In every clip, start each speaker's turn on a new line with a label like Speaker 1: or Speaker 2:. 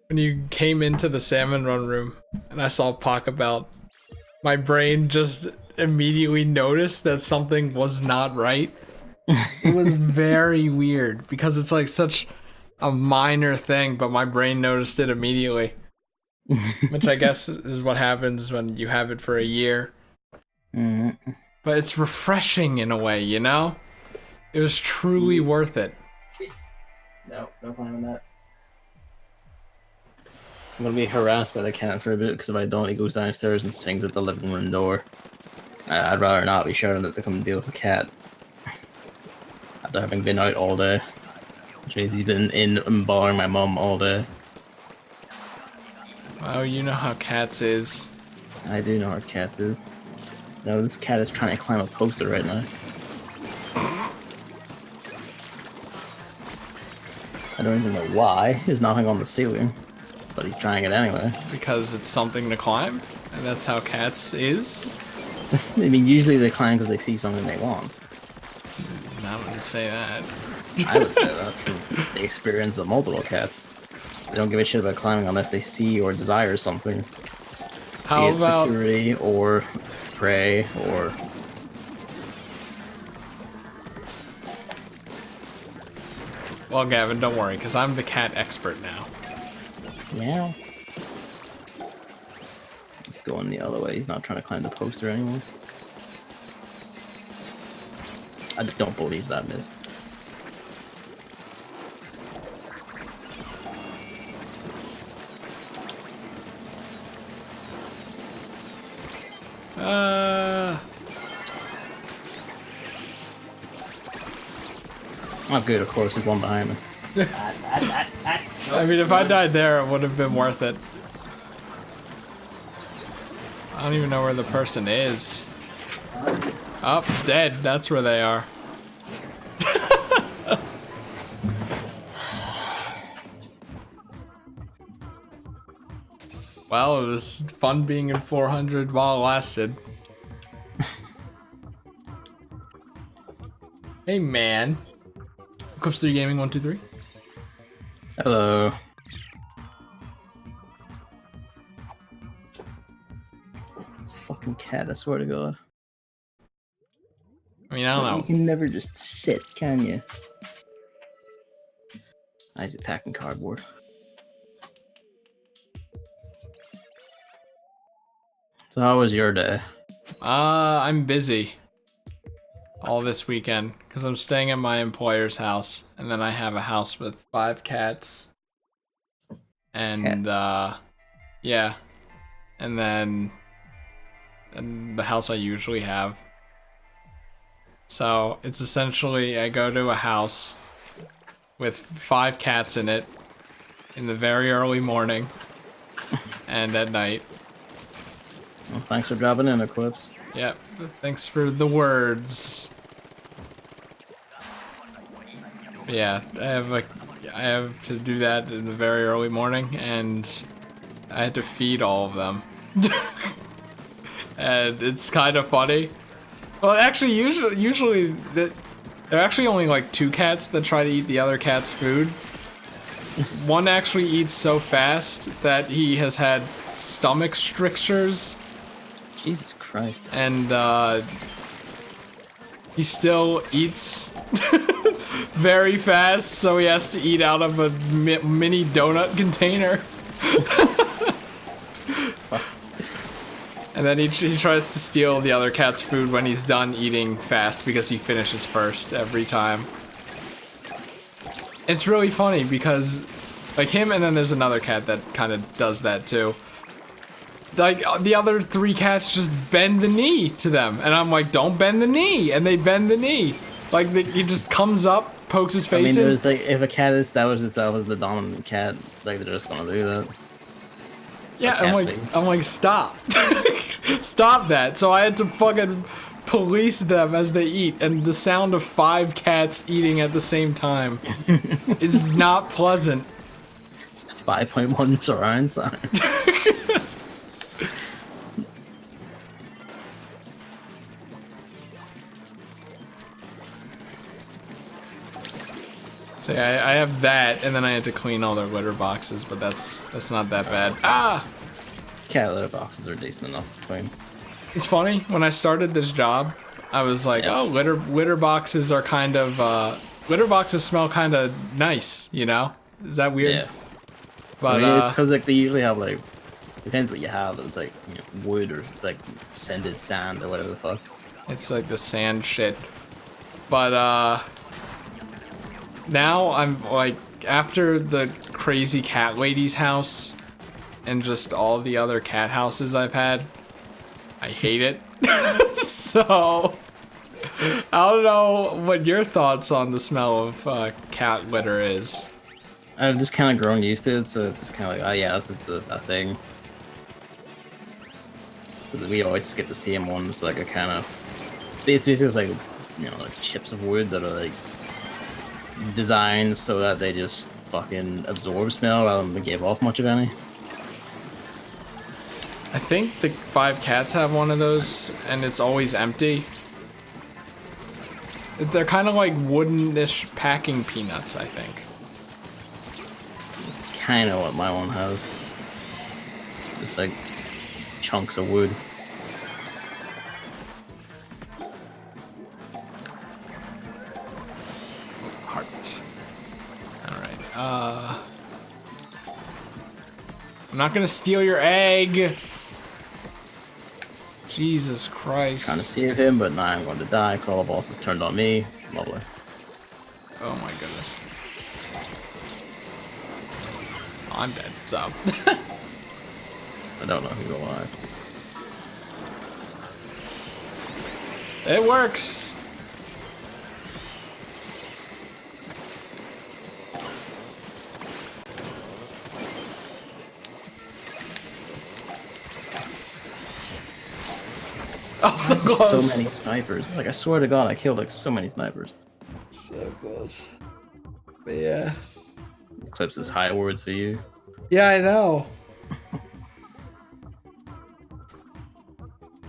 Speaker 1: when you came into the salmon run room and I saw Pokebelt, my brain just immediately noticed that something was not right. It was very weird because it's like such a minor thing, but my brain noticed it immediately. Which I guess is what happens when you have it for a year. But it's refreshing in a way, you know? It was truly worth it.
Speaker 2: No climbing that. I'm gonna be harassed by the cat for a bit because if I don't, he goes downstairs and sings at the living room door. I'd rather not be shouting that to come and deal with the cat after having been out all day. He's been in and bothering my mum all day.
Speaker 1: Oh, you know how cats is.
Speaker 2: I do know how cats is. No, this cat is trying to climb a poster right now. I don't even know why. There's nothing on the ceiling, but he's trying it anyway.
Speaker 1: Because it's something to climb, and that's how cats is.
Speaker 2: I mean, usually they climb because they see something they want.
Speaker 1: I wouldn't say that.
Speaker 2: I would say that from the experience of multiple cats. They don't give a shit about climbing unless they see or desire something.
Speaker 1: How
Speaker 2: be it
Speaker 1: about
Speaker 2: security or prey or...
Speaker 1: Well, Gavin, don't worry, because I'm the cat expert now.
Speaker 2: Yeah. He's going the other way. He's not trying to climb the poster anymore. I don't believe that missed. Oh good, of course, there's one behind me.
Speaker 1: I mean, if I died there, it would have been worth it. I don't even know where the person is. Oh, dead. That's where they are. Well, it was fun being in 400 while it lasted. Hey, man. Clips 3 Gaming 123.
Speaker 2: Hello. This fucking cat, I swear to God.
Speaker 1: I mean, I don't know.
Speaker 2: You can never just sit, can you? He's attacking cardboard. So how was your day?
Speaker 1: I'm busy all this weekend because I'm staying at my employer's house, and then I have a house with 5 cats. And yeah, and then the house I usually have. So it's essentially I go to a house with 5 cats in it in the very early morning and at night.
Speaker 2: Well, thanks for dropping in, Eclipse.
Speaker 1: Yep, thanks for the words. But yeah, I have to do that in the very early morning, and I had to feed all of them. And it's kind of funny. Well, actually, usually there are actually only like 2 cats that try to eat the other cat's food. One actually eats so fast that he has had stomach strictures.
Speaker 2: Jesus Christ.
Speaker 1: And he still eats very fast, so he has to eat out of a mini donut container. And then he tries to steal the other cat's food when he's done eating fast because he finishes first every time. It's really funny because, like him, and then there's another cat that kind of does that too. Like, the other 3 cats just bend the knee to them. And I'm like, don't bend the knee. And they bend the knee. Like, he just comes up, pokes his face in.
Speaker 2: I mean, there's like, if a cat establishes itself as the dominant cat, like, they're just gonna do that. That's
Speaker 1: Yeah, I'm like, stop. Stop that. So I had to fucking police them as they eat. And the sound of 5 cats eating at the same time is not pleasant.
Speaker 2: 5.1 surround sound.
Speaker 1: So yeah, I have that, and then I had to clean all their litter boxes, but that's not that bad. Ah!
Speaker 2: Cat litter boxes are decent enough to clean.
Speaker 1: It's funny, when I started this job, I was like,
Speaker 2: Yep.
Speaker 1: oh, litter boxes are kind of, litter boxes smell kind of nice, you know? Is that weird?
Speaker 2: Yeah.
Speaker 1: But,
Speaker 2: I mean, it's because like they usually have like, depends what you have. It's like, you know, wood or like scented sand or whatever the fuck.
Speaker 1: it's like the sand shit. But, now I'm like, after the crazy cat lady's house and just all the other cat houses I've had, I hate it. So, I don't know what your thoughts on the smell of cat litter is.
Speaker 2: I've just kind of grown used to it, so it's just kind of like, oh yeah, this is a thing. Because we always just get the same ones, like a kind of, it's basically like, you know, like chips of wood that are like designed so that they just fucking absorb smell rather than give off much of any.
Speaker 1: I think the 5 cats have one of those, and it's always empty. They're kind of like wooden-ish packing peanuts, I think.
Speaker 2: It's kind of what my one has. Just like chunks of wood.
Speaker 1: Heart. Alright, I'm not gonna steal your egg! Jesus Christ.
Speaker 2: Trying to save him, but now I'm going to die because all the bosses turned on me. Lovely.
Speaker 1: Oh my goodness. I'm dead, so.
Speaker 2: I don't know who's alive.
Speaker 1: It works! Oh, so close!
Speaker 2: So many snipers. Like, I swear to God, I killed like so many snipers.
Speaker 1: So close. But yeah.
Speaker 2: Eclipse is high words for you.
Speaker 1: Yeah, I know.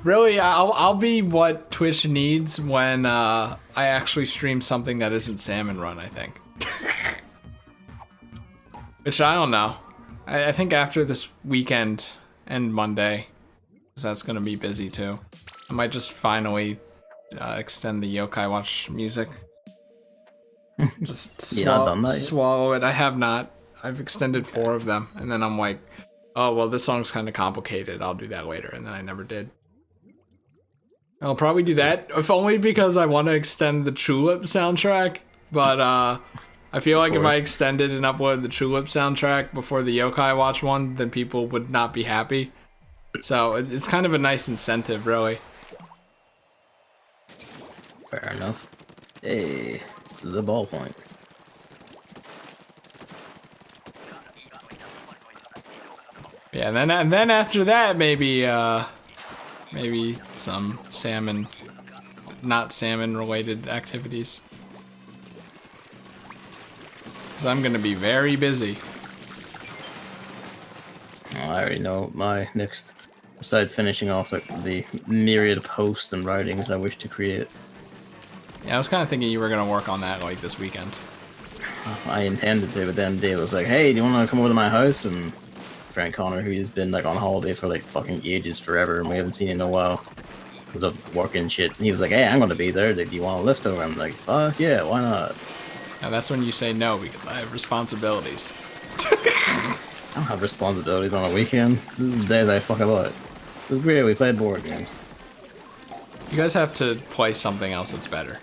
Speaker 1: Really, I'll be what Twitch needs when I actually stream something that isn't Salmon Run, I think. Which I don't know. I think after this weekend and Monday, because that's gonna be busy too. I might just finally extend the Yokai Watch music. Just
Speaker 2: You not done that yet?
Speaker 1: swallow it. I have not. I've extended 4 of them, and then I'm like, oh well, this song's kind of complicated. I'll do that later, and then I never did. I'll probably do that, if only because I want to extend the Tulip soundtrack. But I feel like if I extended and uploaded the Tulip soundtrack before the Yokai Watch one, then people would not be happy. So it's kind of a nice incentive, really.
Speaker 2: Fair enough. Hey, this is the ball point.
Speaker 1: Yeah, and then after that, maybe maybe some salmon, not salmon related activities. Because I'm gonna be very busy.
Speaker 2: Oh, I already know my next. Besides finishing off the myriad posts and writings I wish to create.
Speaker 1: Yeah, I was kind of thinking you were gonna work on that like this weekend.
Speaker 2: I intended to, but then Dave was like, "Hey, do you want to come over to my house?" And Frank Connor, who's been like on holiday for like fucking ages, forever, and we haven't seen him in a while because of work and shit. And he was like, "Hey, I'm gonna be there. Do you want to lift over?" I'm like, "Fuck yeah, why not?"
Speaker 1: Now that's when you say no because I have responsibilities.
Speaker 2: I don't have responsibilities on the weekends. This is the days I fuck about. It was great. We played board games.
Speaker 1: You guys have to play something else that's better.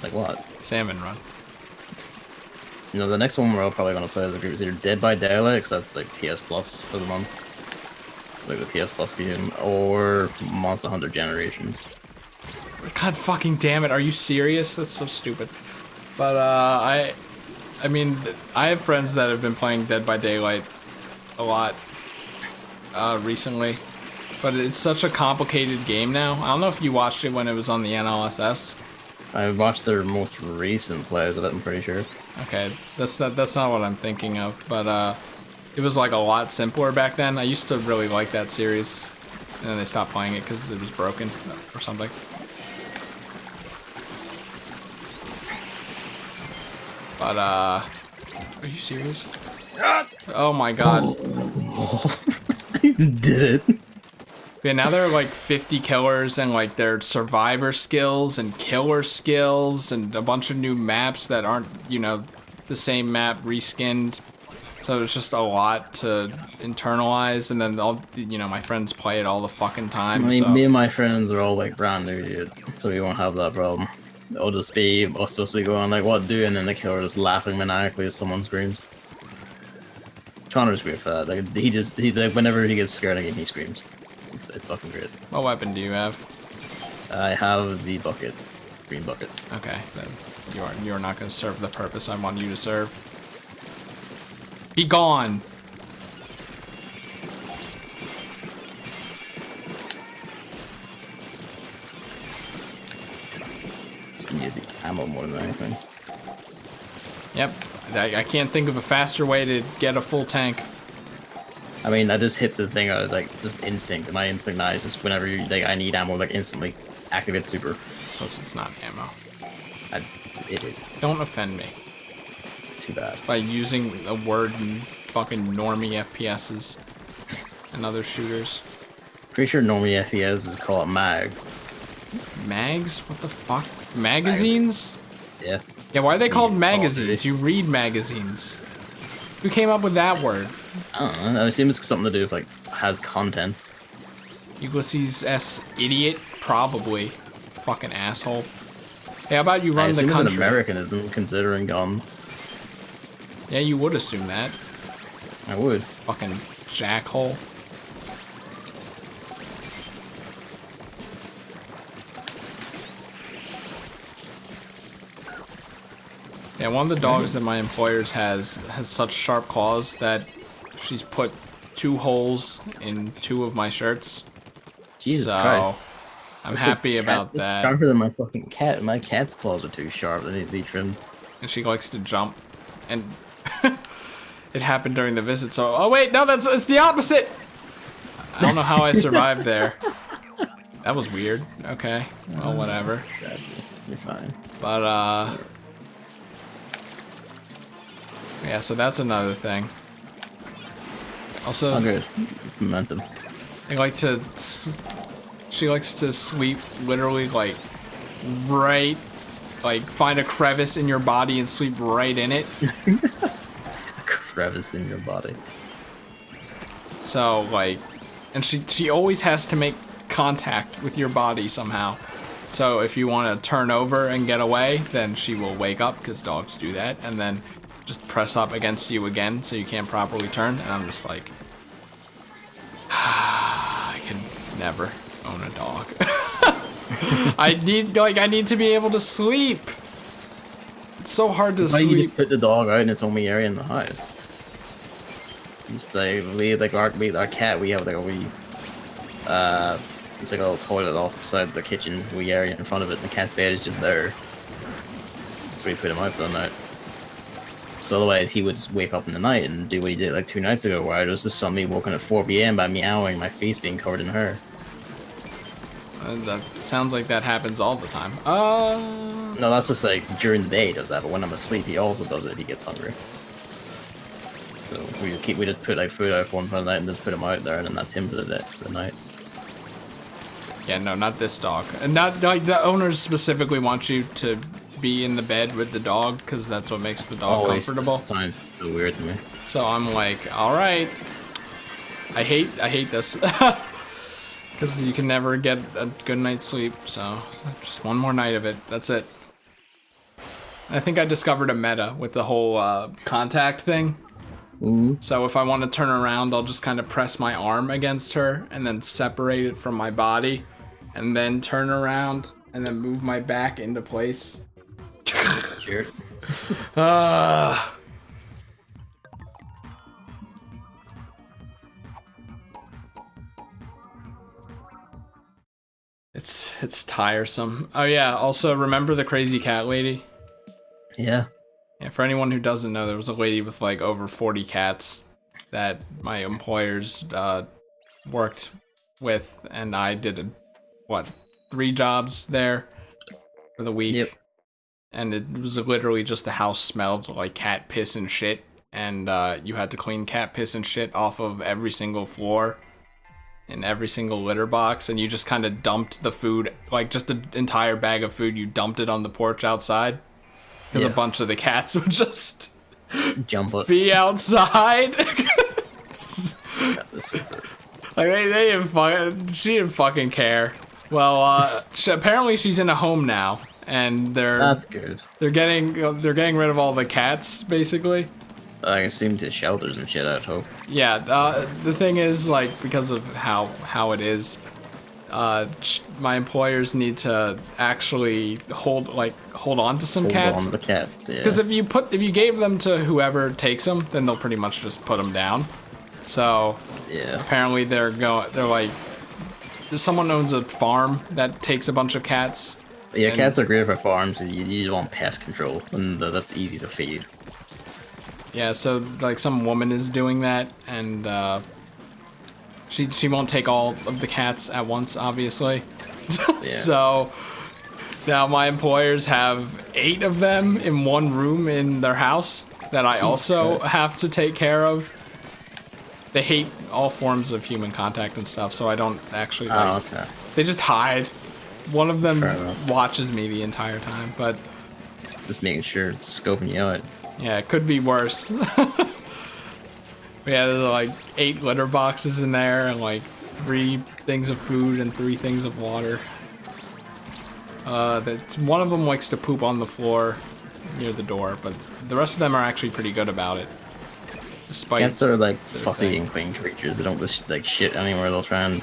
Speaker 2: Like what?
Speaker 1: Salmon Run.
Speaker 2: You know, the next one we're all probably gonna play as a group is either Dead by Daylight, because that's like PS Plus for the month. It's like the PS Plus game, or Monster Hunter Generations.
Speaker 1: God fucking damn it! Are you serious? That's so stupid. But I mean, I have friends that have been playing Dead by Daylight a lot recently, but it's such a complicated game now. I don't know if you watched it when it was on the NLSS.
Speaker 2: I watched their most recent plays of it, I'm pretty sure.
Speaker 1: Okay, that's not what I'm thinking of, but it was like a lot simpler back then. I used to really like that series, and then they stopped playing it because it was broken or something. But are you serious? Oh my god.
Speaker 2: Did it.
Speaker 1: Yeah, now there are like 50 killers and like their survivor skills and killer skills and a bunch of new maps that aren't, you know, the same map reskinned. So it's just a lot to internalize, and then all, you know, my friends play it all the fucking time.
Speaker 2: I mean,
Speaker 1: So
Speaker 2: me and my friends are all like brand new, dude, so we won't have that problem. It'll just be us supposed to go on like, what do, and then the killer just laughing maniacally as someone screams. Connor's great for that. Like, he like whenever he gets scared again, he screams. It's fucking great.
Speaker 1: what weapon do you have?
Speaker 2: I have the bucket, green bucket.
Speaker 1: Okay, then you are not going to serve the purpose I want you to serve. Be gone.
Speaker 2: Just need the ammo more than anything.
Speaker 1: Yep, I can't think of a faster way to get a full tank.
Speaker 2: I mean, I just hit the thing. I was like, just instinct. And my instinct now is just whenever you, like, I need ammo, like instantly activate super.
Speaker 1: So it's not ammo.
Speaker 2: It is.
Speaker 1: Don't offend me
Speaker 2: Too bad.
Speaker 1: by using a word in fucking normie FPSs and other shooters.
Speaker 2: Pretty sure normally FPS is called mags.
Speaker 1: Mags? What the fuck? Magazines?
Speaker 2: Yeah.
Speaker 1: Yeah, why are they called
Speaker 2: Yeah,
Speaker 1: magazines? You read magazines. Who came up with that word?
Speaker 2: I don't know. I assume it's something to do with like has contents.
Speaker 1: Ulysses S. Idiot? Probably. Fucking asshole. Hey, how about you
Speaker 2: I
Speaker 1: run the
Speaker 2: assume it's
Speaker 1: country?
Speaker 2: an Americanism considering guns.
Speaker 1: Yeah, you would assume that.
Speaker 2: I would.
Speaker 1: Fucking jackhole. Yeah, one of the dogs that my employer's has such sharp claws that she's put 2 holes in 2 of my shirts.
Speaker 2: Jesus
Speaker 1: So,
Speaker 2: Christ.
Speaker 1: I'm
Speaker 2: That's
Speaker 1: happy
Speaker 2: a cat
Speaker 1: about
Speaker 2: that's
Speaker 1: that.
Speaker 2: Sharper than my fucking cat. My cat's claws are too sharp. They need to be trimmed.
Speaker 1: And she likes to jump. And it happened during the visit, so... Oh, wait, no, it's the opposite! I don't know how I survived there. That was weird. Okay, well, whatever.
Speaker 2: You're fine.
Speaker 1: But, yeah, so that's another thing. Also,
Speaker 2: Oh, good. Momentum.
Speaker 1: I like to... She likes to sleep literally, like, right... Like, find a crevice in your body and sleep right in it.
Speaker 2: Crevice in your body.
Speaker 1: So, like... And she always has to make contact with your body somehow. So if you want to turn over and get away, then she will wake up, because dogs do that, and then just press up against you again so you can't properly turn. And I'm just like... I could never own a dog. I need to be able to sleep. It's so hard to
Speaker 2: Why you
Speaker 1: sleep.
Speaker 2: just put the dog out in its only area in the house? Just like our cat, we have like a wee it's like a little toilet off beside the kitchen wee area in front of it, and the cat's bed is just there. That's where we put him out for the night. So otherwise he would just wake up in the night and do what he did like 2 nights ago, where I was just suddenly woken at 4 PM by meowing, my face being covered in hair.
Speaker 1: That sounds like that happens all the time.
Speaker 2: No, that's just like during the day he does that, but when I'm asleep he also does it if he gets hungry. So we just put like food out for him for the night and just put him out there, and then that's him for the night.
Speaker 1: Yeah, no, not this dog. And not like the owners specifically want you to be in the bed with the dog because that's what makes the dog comfortable.
Speaker 2: Just sounds so weird to me.
Speaker 1: So I'm like, all right. I hate this because you can never get a good night's sleep. So just one more night of it. That's it. I think I discovered a meta with the whole contact thing.
Speaker 2: Mm-hmm.
Speaker 1: So if I want to turn around, I'll just kind of press my arm against her and then separate it from my body and then turn around and then move my back into place.
Speaker 2: Sure.
Speaker 1: It's tiresome. Oh yeah, also remember the crazy cat lady?
Speaker 2: Yeah.
Speaker 1: Yeah, for anyone who doesn't know, there was a lady with like over 40 cats that my employers worked with, and I did 3 jobs there for the week.
Speaker 2: Yep.
Speaker 1: and it was literally just the house smelled like cat piss and shit, and you had to clean cat piss and shit off of every single floor in every single litter box, and you just kind of dumped the food, like just an entire bag of food, you dumped it on the porch outside, because a bunch of the cats would just
Speaker 2: jump up,
Speaker 1: be outside. Like they didn't she didn't fucking care. Well, apparently she's in a home now, and
Speaker 2: that's good.
Speaker 1: They're getting rid of all the cats, basically.
Speaker 2: I assume to shelters and shit, I'd hope.
Speaker 1: Yeah, the thing is, like, because of how it is, my employers need to actually hold on to some cats.
Speaker 2: Hold on to the cats, yeah.
Speaker 1: Because if you gave them to whoever takes them, then they'll pretty much just put them down. So
Speaker 2: yeah,
Speaker 1: apparently they're like, someone owns a farm that takes a bunch of cats.
Speaker 2: Yeah, cats are great for farms. You want pest control, and that's easy to feed.
Speaker 1: Yeah, so like some woman is doing that, and she won't take all of the cats at once, obviously. Yeah. So now my employers have 8 of them in one room in their house that I also have to take care of. They hate all forms of human contact and stuff, so I don't actually like...
Speaker 2: okay.
Speaker 1: They just hide. One of them watches me the entire time, but...
Speaker 2: Just making sure it's scoping you out.
Speaker 1: Yeah, it could be worse. We had like 8 litter boxes in there, and like 3 things of food and 3 things of water. One of them likes to poop on the floor near the door, but the rest of them are actually pretty good about it. Despite
Speaker 2: cats are like fussy and clean creatures. They don't just like shit anywhere. They'll try and,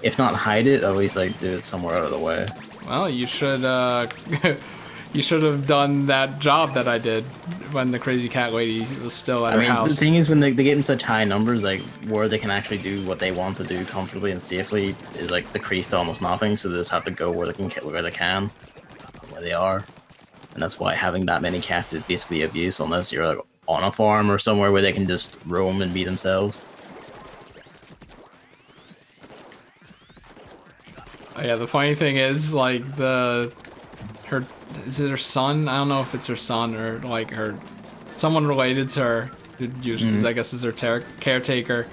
Speaker 2: if not hide it, at least like do it somewhere out of the way.
Speaker 1: Well, you should you should have done that job that I did when the crazy cat lady was still at her house.
Speaker 2: The thing is, when they get in such high numbers, like where they can actually do what they want to do comfortably and safely is like decreased to almost nothing. So they just have to go where they can, where they are, and that's why having that many cats is basically abuse, unless you're like on a farm or somewhere where they can just roam and be themselves.
Speaker 1: Oh, yeah, the funny thing is, like, is it her son? I don't know if it's her son or, like, someone related to her, who usually, I guess, is her caretaker,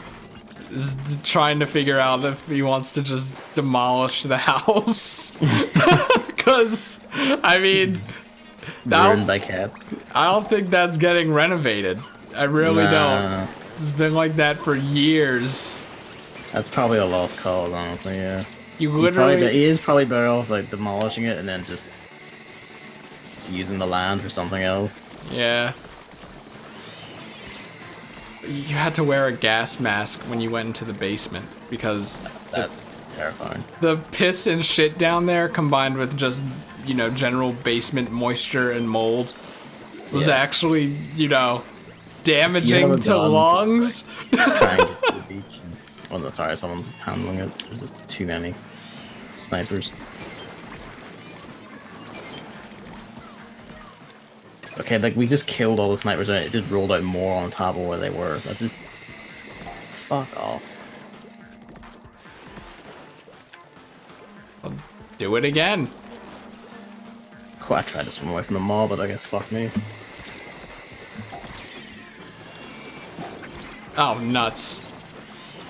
Speaker 1: is trying to figure out if he wants to just demolish the house. Because, I mean...
Speaker 2: Ruined by cats.
Speaker 1: I don't think that's getting renovated. I really don't. It's been like that for years.
Speaker 2: That's probably a lost cause, honestly, yeah.
Speaker 1: You literally...
Speaker 2: He is probably better off, like, demolishing it and then just using the land for something else.
Speaker 1: Yeah. You had to wear a gas mask when you went into the basement, because...
Speaker 2: That's terrifying.
Speaker 1: The piss and shit down there, combined with just, you know, general basement moisture and mold, was actually, you know, damaging to lungs.
Speaker 2: Like, trying to get to the beach. Oh, no, sorry, someone's handling it. There's just too many snipers. Okay, like, we just killed all the snipers and it just rolled out more on top of where they were. That's just... Fuck off.
Speaker 1: I'll do it again.
Speaker 2: Oh, I tried to swim away from the mob, but I guess fuck me.
Speaker 1: Oh, nuts.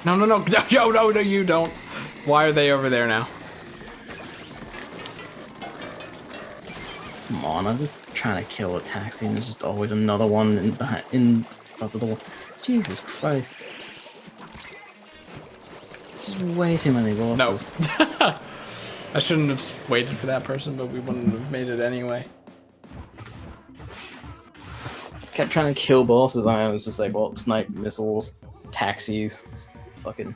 Speaker 1: No, you don't. Why are they over there now?
Speaker 2: Come on, I was just trying to kill a taxi and there's just always another one in front of the wall. Jesus Christ. This is way too many bosses.
Speaker 1: No. I shouldn't have waited for that person, but we wouldn't have made it anyway.
Speaker 2: Kept trying to kill bosses, I was just like, well, snipe missiles, taxis, just fucking...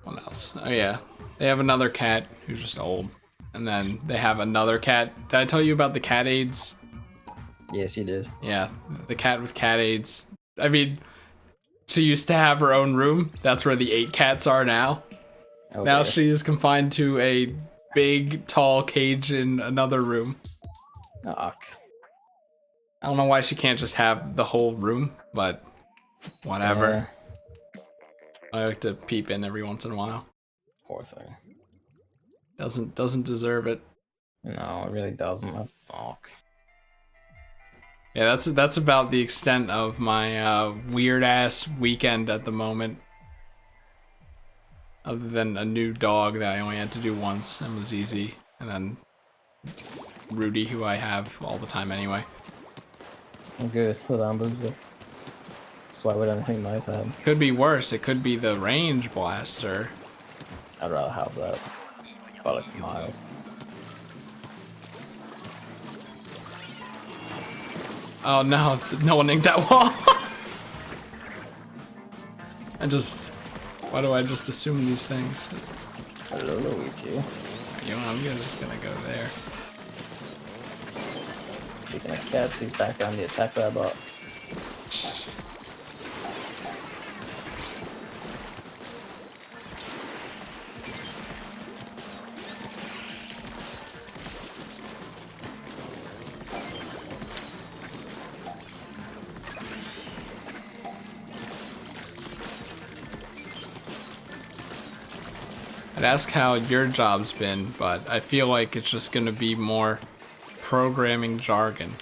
Speaker 1: What else? Oh yeah, they have another cat who's just old, and then they have another cat. Did I tell you about the cat aids?
Speaker 2: Yes, you did.
Speaker 1: Yeah, the cat with cat aids. I mean, she used to have her own room. That's where the 8 cats are now. Okay. Now she is confined to a big, tall cage in another room.
Speaker 2: Fuck.
Speaker 1: I don't know why she can't just have the whole room, but whatever. I like to peep in every once in a while.
Speaker 2: Poor thing.
Speaker 1: Doesn't deserve it.
Speaker 2: No, it really doesn't. Fuck.
Speaker 1: Yeah, that's about the extent of my weird ass weekend at the moment. Other than a new dog that I only had to do once and was easy, and then Rudy, who I have all the time anyway.
Speaker 2: I'm good with ambulance there. So why would anything nice happen?
Speaker 1: Could be worse. It could be the range blaster.
Speaker 2: I'd rather have that. By like miles.
Speaker 1: Oh no, no one inked that wall. Why do I just assume these things?
Speaker 2: Hello, Luigi.
Speaker 1: You know, I'm just gonna go there.
Speaker 2: Speaking of cats, he's back on the attack by box.
Speaker 1: I'd ask how your job's been, but I feel like it's just gonna be more programming jargon.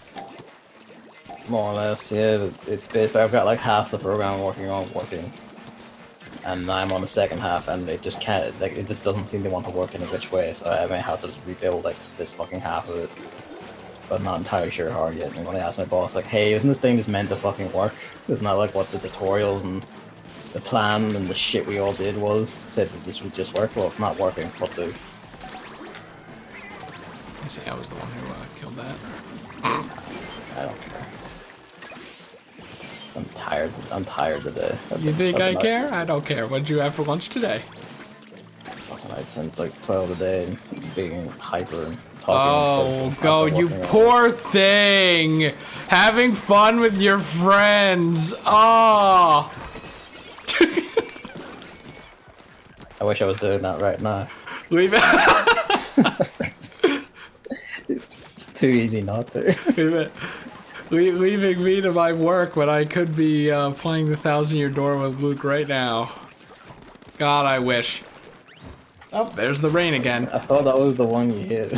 Speaker 2: More or less, yeah. It's basically I've got like half the program I'm working on working, and I'm on the second half, and it just can't. Like it just doesn't seem to want to work in a which way. So I may have to just rebuild like this fucking half of it. But I'm not entirely sure how yet. And when I asked my boss, like, "Hey, isn't this thing just meant to fucking work? Isn't that like what the tutorials and the plan and the shit we all did was? Said that this would just work. Well, it's not working. What the?"
Speaker 1: I see, I was the one who killed that.
Speaker 2: I don't care. I'm tired. I'm tired today.
Speaker 1: You think I care? I don't care. What'd you have for lunch today?
Speaker 2: Fucking night since like 12 a day and being hyper and talking.
Speaker 1: Oh, go, you poor thing! Having fun with your friends. Oh.
Speaker 2: I wish I was doing that right now.
Speaker 1: Leave it.
Speaker 2: It's too easy not to.
Speaker 1: Leave it. Leaving me to my work when I could be playing the 1,000-Year Door with Luke right now. God, I wish. Oh, there's the rain again.
Speaker 2: I thought that was the one you hit.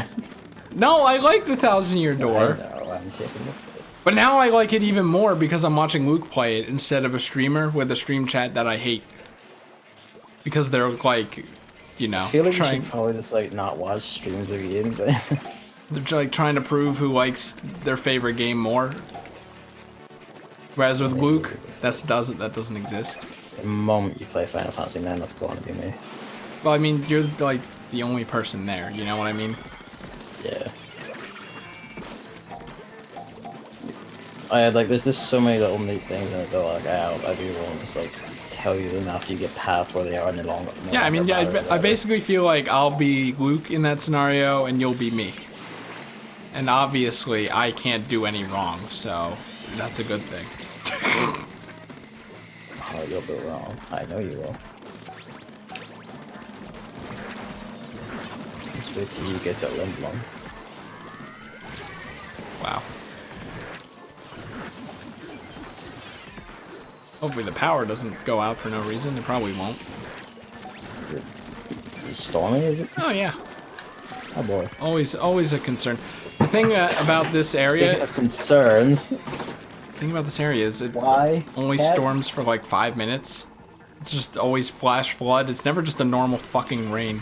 Speaker 1: No, I like the 1,000-Year Door.
Speaker 2: I know, I'm taking the piss.
Speaker 1: But now I like it even more because I'm watching Luke play it instead of a streamer with a stream chat that I hate. Because they're like, you know,
Speaker 2: I feel like
Speaker 1: trying.
Speaker 2: you should probably just like not watch streams of games.
Speaker 1: They're like trying to prove who likes their favorite game more. Whereas with Luke, that doesn't exist.
Speaker 2: The moment you play Final Fantasy 9, that's going to be me.
Speaker 1: Well, I mean, you're like the only person there. You know what I mean?
Speaker 2: Yeah. I had like, there's just so many little neat things in it though. Like, I'd be willing to just like tell you them after you get past where they are, and no longer.
Speaker 1: Yeah, I mean, yeah, I basically feel like I'll be Luke in that scenario, and you'll be me. And obviously, I can't do any wrong, so that's a good thing.
Speaker 2: Oh, you'll be wrong. I know you will. Just wait till you get that Limblom.
Speaker 1: Wow. Hopefully the power doesn't go out for no reason. It probably won't.
Speaker 2: Is it stormy, is it?
Speaker 1: Oh, yeah.
Speaker 2: Oh boy.
Speaker 1: Always a concern. The thing about this area...
Speaker 2: Speaking of concerns...
Speaker 1: The thing about this area is it
Speaker 2: Why?
Speaker 1: only storms for like 5 minutes. It's just always flash flood. It's never just a normal fucking rain.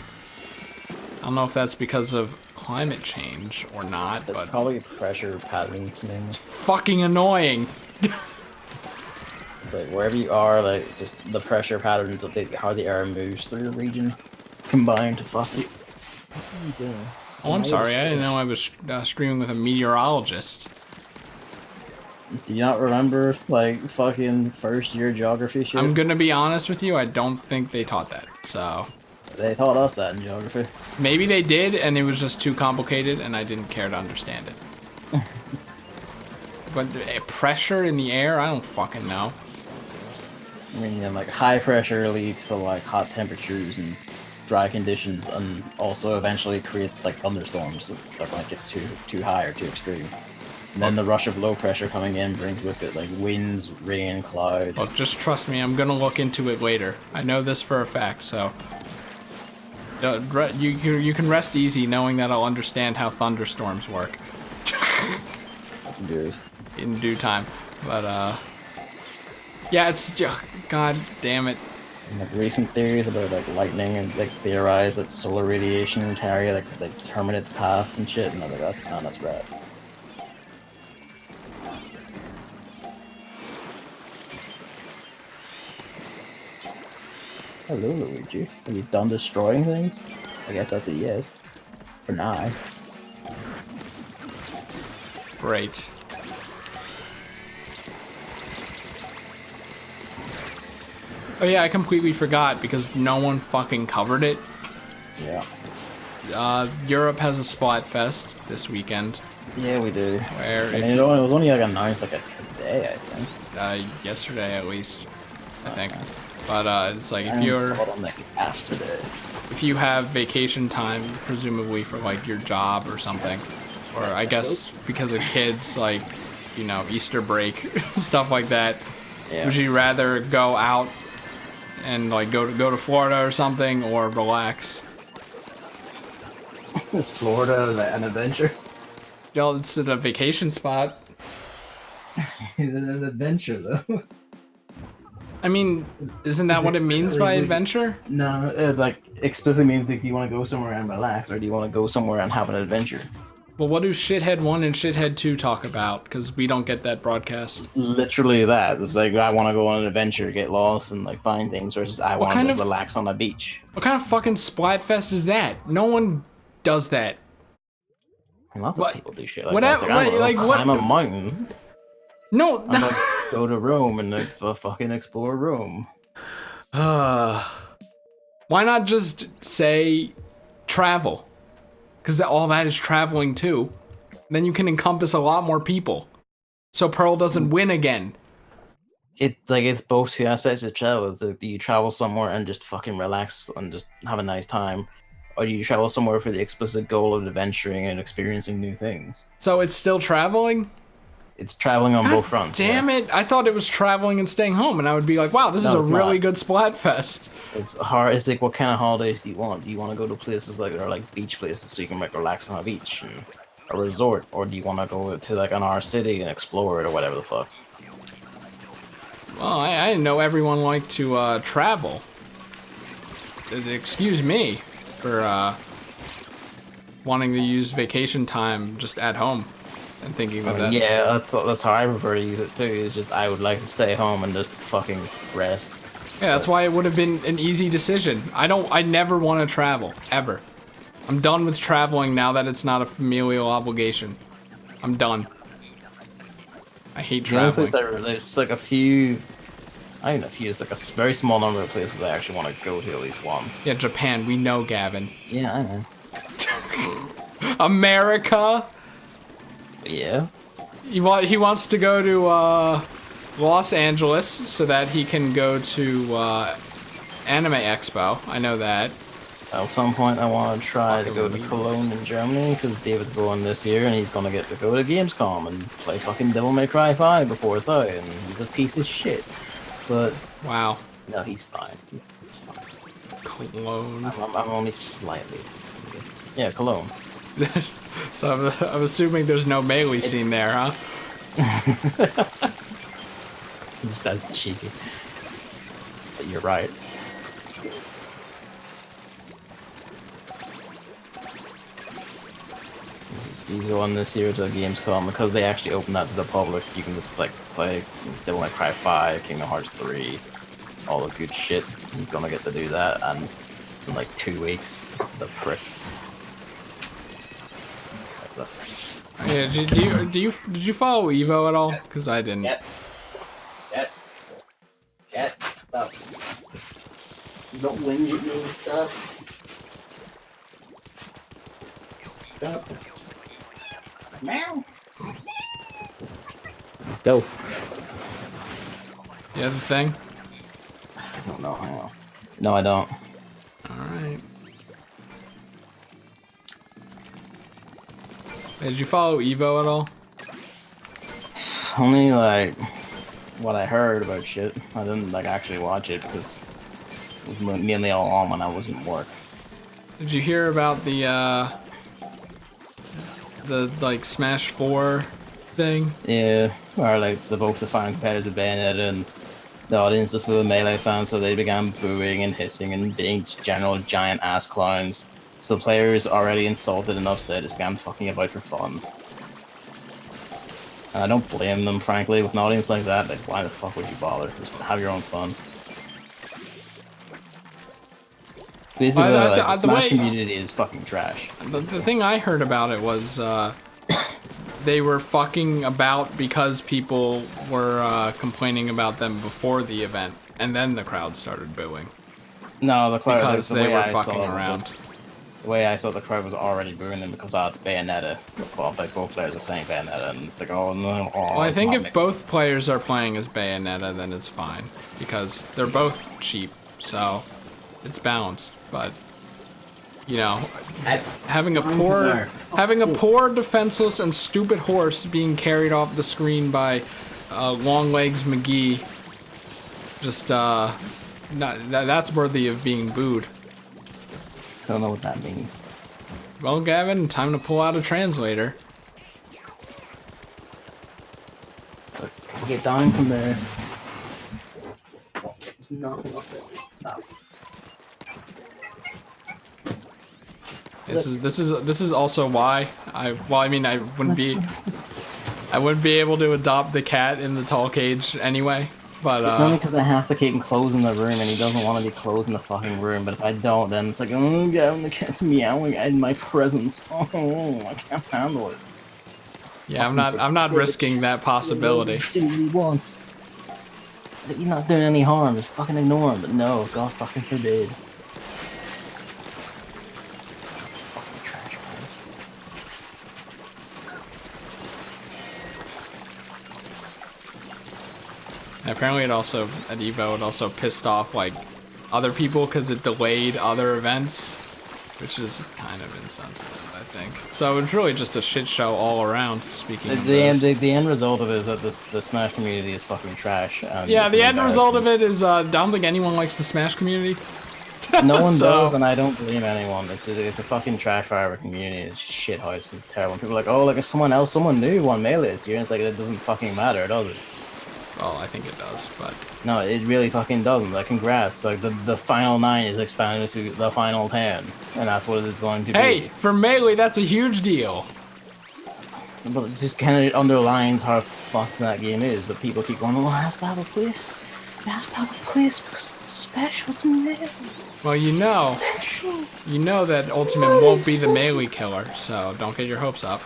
Speaker 1: I don't know if that's because of climate change or not,
Speaker 2: That's
Speaker 1: but...
Speaker 2: probably pressure patterns, man.
Speaker 1: It's fucking annoying.
Speaker 2: It's like wherever you are, like just the pressure patterns of how the air moves through the region combine to fuck you.
Speaker 1: Oh, I'm sorry. I didn't know I was streaming with a meteorologist.
Speaker 2: Do you not remember like fucking first year geography shit?
Speaker 1: I'm gonna be honest with you. I don't think they taught that. So
Speaker 2: They taught us that in geography.
Speaker 1: maybe they did, and it was just too complicated, and I didn't care to understand it. But pressure in the air, I don't fucking know.
Speaker 2: I mean, yeah, like high pressure leads to like hot temperatures and dry conditions, and also eventually creates like thunderstorms that when it gets too high or too extreme. And then the rush of low pressure coming in brings with it like winds, rain, clouds.
Speaker 1: Look, just trust me. I'm gonna look into it later. I know this for a fact, so. You can rest easy knowing that I'll understand how thunderstorms work
Speaker 2: That's good.
Speaker 1: in due time. But yeah, it's God damn it.
Speaker 2: And, like recent theories about like lightning and like theorize that solar radiation can carry like determine its path and shit. And I'm like, that's rad. Hello, Luigi. Have you done destroying things? I guess that's a yes. For now.
Speaker 1: Great. Oh yeah, I completely forgot because no one fucking covered it.
Speaker 2: Yeah.
Speaker 1: Europe has a Splatfest this weekend.
Speaker 2: Yeah, we do.
Speaker 1: Where
Speaker 2: I mean, it was only like announced like today, I think.
Speaker 1: Yesterday at least, I think.
Speaker 2: Okay.
Speaker 1: But it's like
Speaker 2: I saw it on like yesterday.
Speaker 1: if you have vacation time, presumably for like your job or something, or I guess because of kids, like, you know, Easter break, stuff like that.
Speaker 2: Yeah.
Speaker 1: Would you rather go out and like go to Florida or something, or relax?
Speaker 2: Is Florida an adventure?
Speaker 1: Yo, it's a vacation spot.
Speaker 2: Is it an adventure though?
Speaker 1: I mean, isn't that what it means by adventure?
Speaker 2: No, it like explicitly means like, do you want to go somewhere and relax, or do you want to go somewhere and have an adventure?
Speaker 1: Well, what do Shithead 1 and Shithead 2 talk about? Because we don't get that broadcast.
Speaker 2: Literally that. It's like, I want to go on an adventure, get lost, and like find things, versus I want to relax on a beach.
Speaker 1: What kind of fucking Splatfest is that? No one does that.
Speaker 2: And lots of people do shit like
Speaker 1: whatever,
Speaker 2: that. It's like, climb
Speaker 1: what?
Speaker 2: a mountain.
Speaker 1: No,
Speaker 2: I'm like, go to Rome and like, fucking explore Rome.
Speaker 1: Why not just say travel? Because all that is traveling too. Then you can encompass a lot more people. So Pearl doesn't win again.
Speaker 2: It's both two aspects of travel. It's like, do you travel somewhere and just fucking relax and just have a nice time? Or do you travel somewhere for the explicit goal of adventuring and experiencing new things?
Speaker 1: So it's still traveling?
Speaker 2: It's traveling on both fronts.
Speaker 1: Damn it. I thought it was traveling and staying home, and I would be like, wow, this is a really good Splatfest.
Speaker 2: It's hard. It's like, what kind of holidays do you want? Do you want to go to places like, or like beach places so you can like relax on a beach and a resort? Or do you want to go to like an our city and explore it or whatever the fuck?
Speaker 1: Well, I didn't know everyone liked to travel. Excuse me for wanting to use vacation time just at home. And thinking of that.
Speaker 2: Yeah, that's how I prefer to use it too. It's just I would like to stay home and just fucking rest.
Speaker 1: Yeah, that's why it would have been an easy decision. I never want to travel ever. I'm done with traveling now that it's not a familial obligation. I'm done. I hate traveling.
Speaker 2: There's like a few. I mean, a few. It's like a very small number of places I actually want to go to at least once.
Speaker 1: Yeah, Japan. We know, Gavin.
Speaker 2: Yeah, I know.
Speaker 1: America.
Speaker 2: Yeah.
Speaker 1: He wants to go to Los Angeles so that he can go to Anime Expo. I know that.
Speaker 2: At some point, I want to try to go to Cologne in Germany because David's going this year and he's gonna get to go to Gamescom and play fucking Devil May Cry 5 before it's out, and he's a piece of shit. But
Speaker 1: wow.
Speaker 2: No, he's fine. It's fine.
Speaker 1: Cologne.
Speaker 2: I'm only slightly. Yeah, Cologne.
Speaker 1: So I'm assuming there's no melee scene there, huh?
Speaker 2: That's cheeky. But you're right. He's going this year to Gamescom because they actually opened that to the public. You can just like play Devil May Cry 5, Kingdom Hearts 3, all the good shit. He's gonna get to do that, and it's in like 2 weeks. The prick.
Speaker 1: Yeah, did you follow Evo at all? Because I didn't.
Speaker 2: Cat, stop. You don't whinge at me, stop. Stop. Meow. Go.
Speaker 1: You have the thing?
Speaker 2: I don't know how. No, I don't.
Speaker 1: Alright. Did you follow Evo at all?
Speaker 2: Only like what I heard about shit. I didn't like actually watch it because it was mainly all on when I was in work.
Speaker 1: Did you hear about the like Smash 4 thing?
Speaker 2: Yeah, or like both the fan competitors of Bayonetta and the audience was full of Melee fans, so they began booing and hissing and being general giant ass clowns. So players already insulted and upset just began fucking about for fun. And I don't blame them, frankly, with an audience like that. Like, why the fuck would you bother? Just have your own fun. Basically, the Smash community is fucking trash.
Speaker 1: The thing I heard about it was they were fucking about because people were complaining about them before the event, and then the crowd started booing.
Speaker 2: No, the crowd,
Speaker 1: because they were fucking around.
Speaker 2: The way I saw the crowd was already booing them because it's Bayonetta. Well, like both players are playing Bayonetta, and it's like, oh no. Oh,
Speaker 1: well, I think if both players are playing as Bayonetta, then it's fine because they're both cheap, so it's balanced. But you know, having a poor, defenseless, and stupid horse being carried off the screen by Long Legs McGee, just that's worthy of being booed.
Speaker 2: I don't know what that means.
Speaker 1: Well, Gavin, time to pull out a translator.
Speaker 2: Get down from there. No, stop.
Speaker 1: This is also why I wouldn't be able to adopt the cat in the tall cage anyway. But
Speaker 2: it's only because I have to keep him closed in the room, and he doesn't want to be closed in the fucking room. But if I don't, then it's like, oh, Gavin, the cat's meowing in my presence. Oh, I can't handle it.
Speaker 1: Yeah, I'm not risking that possibility.
Speaker 2: Do what he wants. It's like, he's not doing any harm. Just fucking ignore him. But no, God fucking forbid.
Speaker 1: Apparently it also, at EVO, it also pissed off, like, other people because it delayed other events, which is kind of insensitive, I think. So it's really just a shit show all around, speaking of this.
Speaker 2: The end result of it is that the Smash community is fucking trash.
Speaker 1: Yeah, the end result of it is, I don't think anyone likes the Smash community.
Speaker 2: No one does, and I don't blame anyone. It's a fucking trash fire community. It's shit house. It's terrible. And people are like, oh, like someone new won Melee this year, and it's like, it doesn't fucking matter, does it?
Speaker 1: Well, I think it does, but...
Speaker 2: No, it really fucking doesn't. Like, congrats. Like, the final 9 is expanded to the final 10. And that's what it's going to be.
Speaker 1: Hey, for Melee, that's a huge deal.
Speaker 2: But it just kind of underlines how fucked that game is. But people keep going, oh, it has to have a place. It has to have a place because it's special. It's Melee.
Speaker 1: Well, you know that Ultimate won't be the Melee killer, so don't get your hopes up.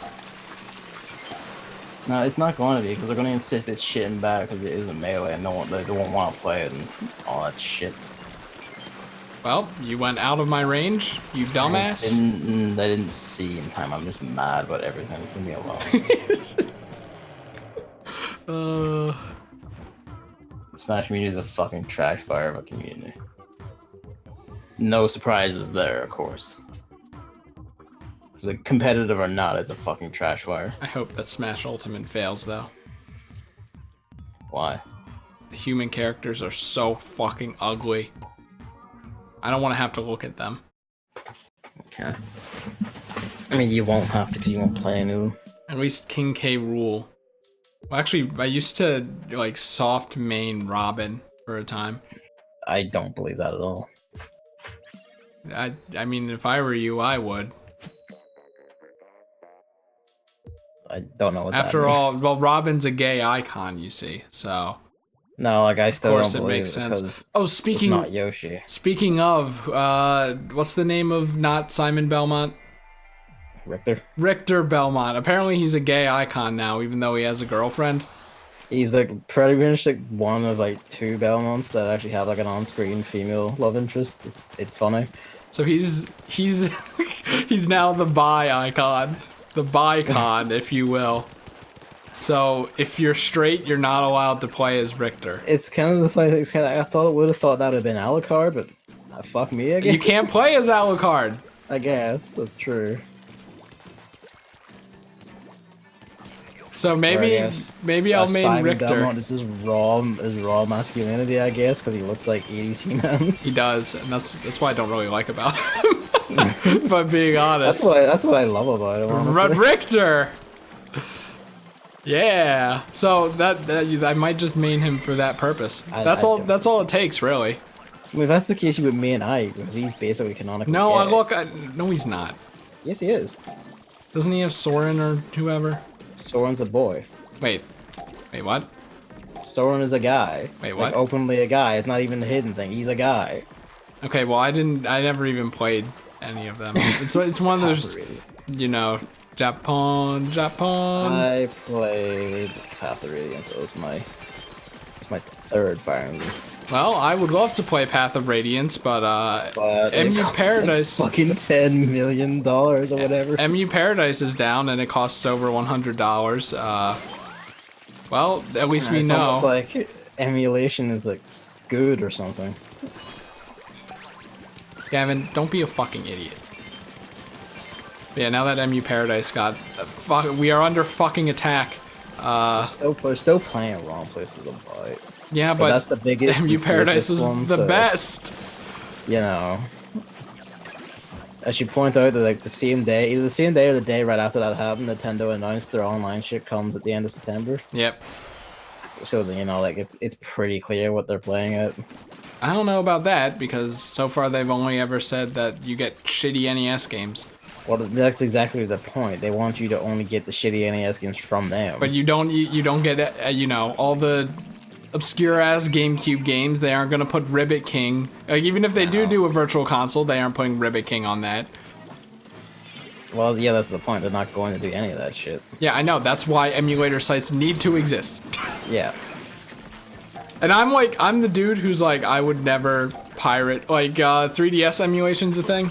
Speaker 2: No, it's not going to be, because they're going to insist it's shitting back because it isn't Melee and they won't want to play it and all that shit.
Speaker 1: Well, you went out of my range, you dumbass.
Speaker 2: I didn't see in time. I'm just mad about everything. Just leave me alone. Smash community is a fucking trash fire of a community. No surprises there, of course. Like, competitive or not, it's a fucking trash fire.
Speaker 1: I hope that Smash Ultimate fails, though.
Speaker 2: Why?
Speaker 1: The human characters are so fucking ugly. I don't want to have to look at them.
Speaker 2: Okay. I mean, you won't have to because you won't play any of them.
Speaker 1: At least King K. Rool. Well, actually, I used to, like, soft main Robin for a time.
Speaker 2: I don't believe that at all.
Speaker 1: I mean, if I were you, I would.
Speaker 2: I don't know what
Speaker 1: After
Speaker 2: that
Speaker 1: all,
Speaker 2: means.
Speaker 1: well, Robin's a gay icon, you see, so...
Speaker 2: No, like, I still don't believe
Speaker 1: it makes sense.
Speaker 2: Because
Speaker 1: oh,
Speaker 2: it's not Yoshi.
Speaker 1: Speaking of, what's the name of not Simon Belmont? Richter Belmont. Apparently he's a gay icon now, even though he has a girlfriend.
Speaker 2: He's like pretty much like one of like 2 Belmonts that actually have like an on-screen female love interest. It's funny.
Speaker 1: So he's he's now the bi icon. The bi-con, if you will. So if you're straight, you're not allowed to play as Richter.
Speaker 2: It's kind of the funny thing. I thought it would have thought that would have been Alucard, but fuck me, I guess.
Speaker 1: You can't play as Alucard.
Speaker 2: I guess that's true.
Speaker 1: So maybe I'll main
Speaker 2: Simon
Speaker 1: Richter.
Speaker 2: Belmont is his raw masculinity, I guess, because he looks like 80s He-Man.
Speaker 1: He does, and that's what I don't really like about him. if I'm being honest.
Speaker 2: That's what I love about it. Honestly.
Speaker 1: Richter. Yeah. So that I might just main him for that purpose. That's all. That's all it takes, really.
Speaker 2: I mean, if that's the case, you would main Ike because he's basically canonical.
Speaker 1: No,
Speaker 2: gay.
Speaker 1: look. No, he's not.
Speaker 2: Yes, he is.
Speaker 1: Doesn't he have Soren or whoever?
Speaker 2: Soren's a boy.
Speaker 1: Wait, what?
Speaker 2: Soren is a guy.
Speaker 1: Wait, what?
Speaker 2: Like, openly a guy. It's not even a hidden thing. He's a guy.
Speaker 1: Okay, well, I never even played any of them. It's one of those, you know, Japan.
Speaker 2: I played Path of Radiance. It was my third Fire Emblem.
Speaker 1: Well, I would love to play Path of Radiance, but MU Paradise
Speaker 2: fucking $10 million or whatever.
Speaker 1: MU Paradise is down, and it costs over $100. Well, at least we
Speaker 2: it's
Speaker 1: know.
Speaker 2: Almost like emulation is like good or something.
Speaker 1: Gavin, don't be a fucking idiot. But yeah, now that MU Paradise got, we are under fucking attack.
Speaker 2: We're still playing wrong places to buy.
Speaker 1: Yeah, but
Speaker 2: that's the biggest.
Speaker 1: MU Paradise was
Speaker 2: one,
Speaker 1: the
Speaker 2: so,
Speaker 1: best.
Speaker 2: You know, I should point out that like the same day, either the same day or the day right after that happened, Nintendo announced their online shit comes at the end of September.
Speaker 1: Yep.
Speaker 2: So you know, like it's pretty clear what they're playing at.
Speaker 1: I don't know about that because so far they've only ever said that you get shitty NES games.
Speaker 2: Well, that's exactly the point. They want you to only get the shitty NES games from them.
Speaker 1: But you don't get you know, all the obscure ass GameCube games. They aren't gonna put Ribbit King. Like, even if they do a virtual console, they aren't putting Ribbit King on that.
Speaker 2: Well, yeah, that's the point. They're not going to do any of that shit.
Speaker 1: Yeah, I know. That's why emulator sites need to exist.
Speaker 2: Yeah.
Speaker 1: And I'm the dude who's like, I would never pirate, like, 3DS emulation's a thing.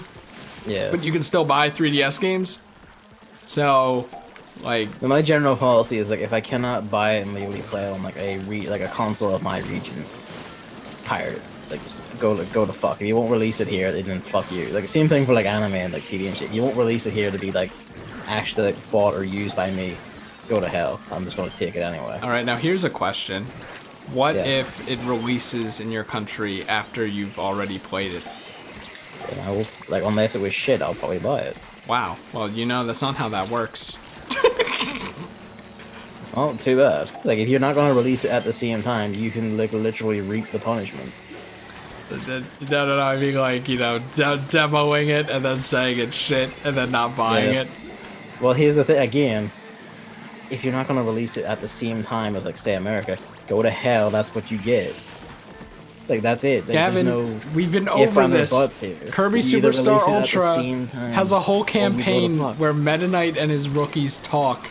Speaker 2: Yeah.
Speaker 1: But you can still buy 3DS games. So, like...
Speaker 2: My general policy is, like, if I cannot buy it and legally play on, like, a console of my region, pirate it. Like, just go to fuck. If you won't release it here, then fuck you. Like, same thing for, like, anime and, like, TV and shit. You won't release it here to be, like, actually, like, bought or used by me. Go to hell. I'm just gonna take it anyway.
Speaker 1: Alright, now here's a question. What if it releases in your country after you've already played it?
Speaker 2: And I will, like, unless it was shit, I'll probably buy it.
Speaker 1: Wow. Well, you know, that's not how that works.
Speaker 2: Oh, too bad. Like, if you're not gonna release it at the same time, you can, like, literally reap the punishment.
Speaker 1: No, I mean, like, you know, demoing it and then saying it's shit and then not buying it.
Speaker 2: Well, here's the thing, again. If you're not gonna release it at the same time as, like, say, America, go to hell, that's what you get. Like, that's it. Like,
Speaker 1: Gavin, we've been over this. Kirby Superstar Ultra has a whole campaign where Meta Knight and his rookies talk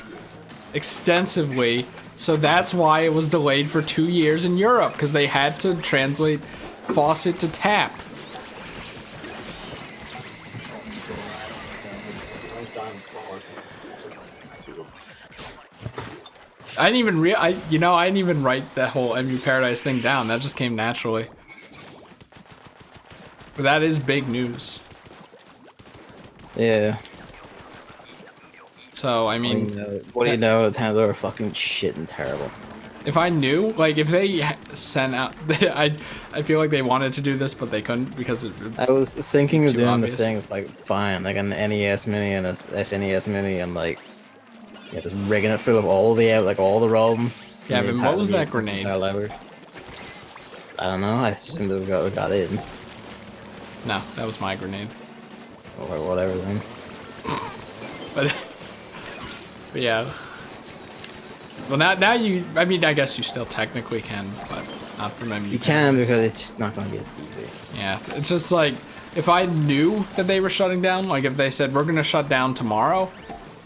Speaker 1: extensively, so that's why it was delayed for 2 years in Europe, because they had to translate faucet to tap. I didn't even write that whole MU Paradise thing down. That just came naturally. But that is big news.
Speaker 2: Yeah.
Speaker 1: So, I mean...
Speaker 2: What do you know? Nintendo are fucking shit and terrible.
Speaker 1: If I knew, like, if they sent out... I feel like they wanted to do this, but they couldn't because it...
Speaker 2: I was thinking of doing
Speaker 1: obvious.
Speaker 2: the thing of, like, buying, like, an NES Mini and a SNES Mini and, like... Yeah, just rigging it full of all the ROMs.
Speaker 1: Yeah, but what was that grenade?
Speaker 2: I don't know. I assumed it got in.
Speaker 1: No, that was my grenade.
Speaker 2: Or whatever then.
Speaker 1: But yeah. Well, now you. I mean, I guess you still technically can, but not from MU.
Speaker 2: You can because it's just not going to be as easy.
Speaker 1: Yeah, it's just like if I knew that they were shutting down, like if they said we're gonna shut down tomorrow.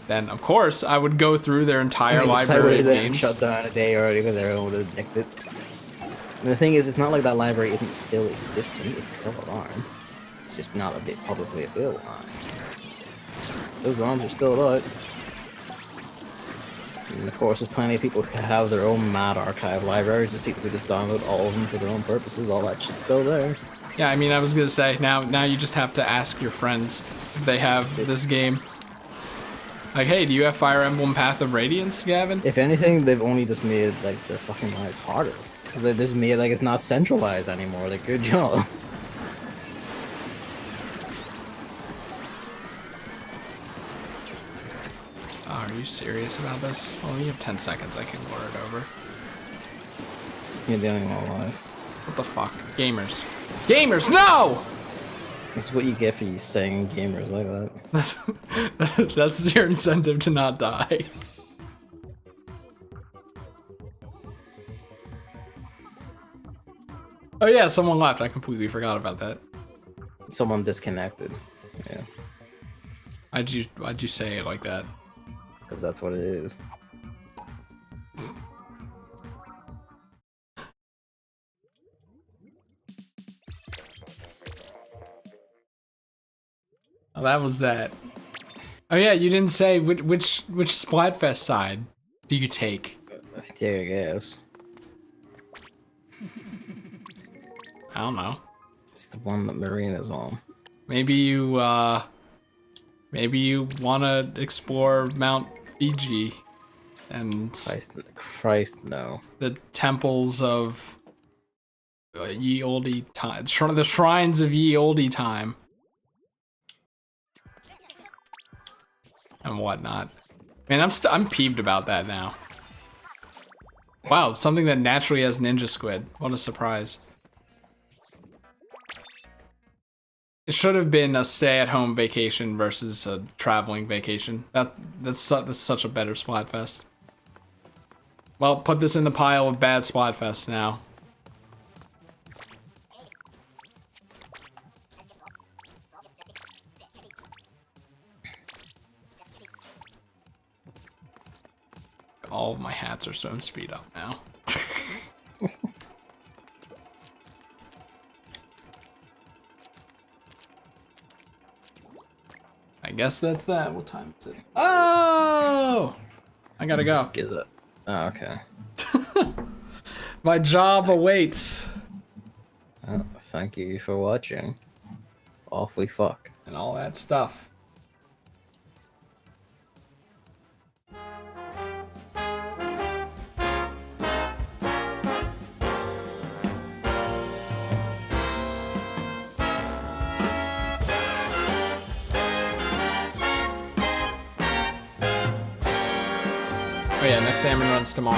Speaker 1: Then, of course, I would go through their entire library of games.
Speaker 2: Shut down a day already because everyone would have nicked it. And the thing is, it's not like that library isn't still existing. It's still a ROM. It's just not a bit publicly available. Those ROMs are still out. And of course, there's plenty of people who have their own mad archive libraries. There's people who just download all of them for their own purposes. All that shit's still there.
Speaker 1: Yeah, I mean, I was gonna say, now you just have to ask your friends if they have this game. Like, hey, do you have Fire Emblem Path of Radiance, Gavin?
Speaker 2: If anything, they've only just made, like, their fucking lives harder. Because they just made, like, it's not centralized anymore. Like, good job.
Speaker 1: Are you serious about this? Well, you have 10 seconds. I can lure it over.
Speaker 2: You're the only one alive.
Speaker 1: What the fuck? Gamers. Gamers, no!
Speaker 2: This is what you get for you saying gamers like that.
Speaker 1: That's your incentive to not die. Oh yeah, someone left. I completely forgot about that.
Speaker 2: Someone disconnected. Yeah.
Speaker 1: Why'd you say it like that?
Speaker 2: Because that's what it is.
Speaker 1: Oh, that was that. Oh yeah, you didn't say which Splatfest side do you take?
Speaker 2: Yeah, I guess.
Speaker 1: I don't know.
Speaker 2: It's the one that Marina's on.
Speaker 1: Maybe you wanna explore Mount Fiji and
Speaker 2: Christ, no.
Speaker 1: the temples of ye olde time, the shrines of ye olde time, and whatnot. Man, I'm peeved about that now. Wow, something that naturally has ninja squid. What a surprise. It should have been a stay-at-home vacation versus a traveling vacation. That's such a better Splatfest. Well, put this in the pile of bad Splatfests now. All of my hats are so speed up now. I guess that's that. What time is it? Oh! I gotta go.
Speaker 2: Is it? Oh, okay.
Speaker 1: My job awaits.
Speaker 2: Oh, thank you for watching. Awfully fuck.
Speaker 1: And all that stuff. Oh yeah, next Salmon runs tomorrow.